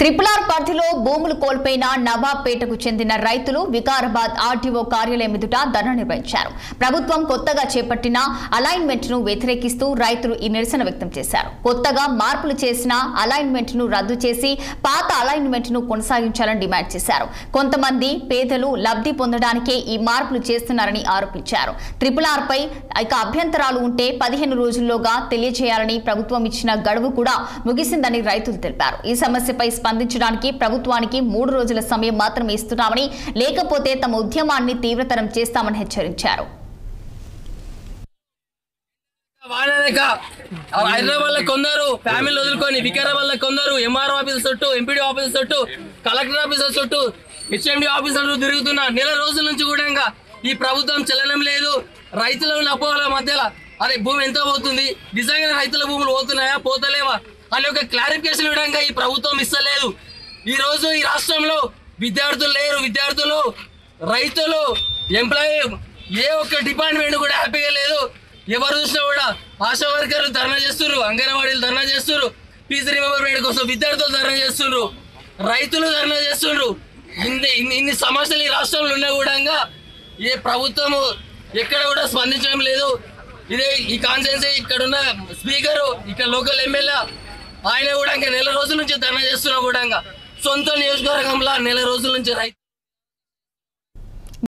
Triple R పరిధిలో భూములు కోల్పోయిన నవాబ్పేటకు చెందిన రైతులు వికారాబాద్ ఆర్టీఓ కార్యాలయం ఎదుట ధర్నా నిర్వహించారు. ప్రభుత్వం కొత్తగా చేపట్టిన అలైన్మెంట్ ను వ్యతిరేకిస్తూ రైతులు ఈ నిరసన వ్యక్తం చేశారు. కొత్తగా మార్పులు చేసిన అలైన్మెంట్ ను రద్దు చేసి పాత అలైన్మెంట్ ను కొనసాగించాలని డిమాండ్ చేశారు. కొంతమంది పేదలు లబ్ధి పొందడానికే ఈ మార్పులు చేస్తున్నారని ఆరోపించారు. త్రిపులార్ పై అభ్యంతరాలు ఉంటే 15 రోజుల్లోగా తెలియజేయాలని ప్రభుత్వం ఇచ్చిన గడువు కూడా ముగిసిందని రైతులు తెలిపారు. ఈ సమస్యపై స్పందించడానికి ప్రభుత్వానికి 3 రోజుల సమయం మాత్రమే ఇస్తున్నామని, లేకపోతే తమ ఉద్యమాన్ని తీవ్రతరం చేస్తామని హెచ్చరించారు. హైదరాబాద్ లో కొందరు ఫ్యామిలీ వదులుకొని వికారాబాద్ లో కొందరు ఎంఆర్ఓ ఆఫీస్ చుట్టూ, ఎంపీడీ ఆఫీస్ చుట్టూ, కలెక్టర్ ఆఫీసర్ చుట్టూ, హెచ్ఎండి ఆఫీసర్ తిరుగుతున్న నెల రోజుల నుంచి కూడా ఈ ప్రభుత్వం చలనం లేదు. రైతుల అపోహల మధ్యలో అరే భూమి ఎంత పోతుంది, నిజంగా రైతుల భూములు పోతున్నాయా పోతలేవా అని ఒక క్లారిఫికేషన్ ఇవ్వడానికి ఈ ప్రభుత్వం ఇస్తలేదు. ఈ రోజు ఈ రాష్ట్రంలో విద్యార్థులు లేరు, విద్యార్థులు, రైతులు, ఎంప్లాయీ ఏ ఒక్క డిపార్ట్మెంట్ కూడా హ్యాపీగా లేదు. ఎవరు చూసినా కూడా ఆశా వర్కర్లు ధర్నా చేస్తున్నారు, అంగన్వాడీలు ధర్నా చేస్తున్నారు, ఫీజు రిమెంబర్మెంట్ కోసం విద్యార్థులు ధర్నా చేస్తున్నారు, రైతులు ధర్నా చేస్తున్నారు. ఇన్ని సమస్యలు ఈ రాష్ట్రంలో ఉన్నా కూడా ఏ ప్రభుత్వము ఎక్కడ కూడా స్పందించడం లేదు. ఇదే ఈ కాన్స్టిట్యున్సీ ఇక్కడున్న స్పీకరు, ఇక్కడ లోకల్ ఎమ్మెల్యే ఆయన కూడా నెల రోజుల నుంచి ధర్నా చేస్తున్నా కూడా సొంత నియోజకవర్గంలో నెల రోజుల నుంచి రైతు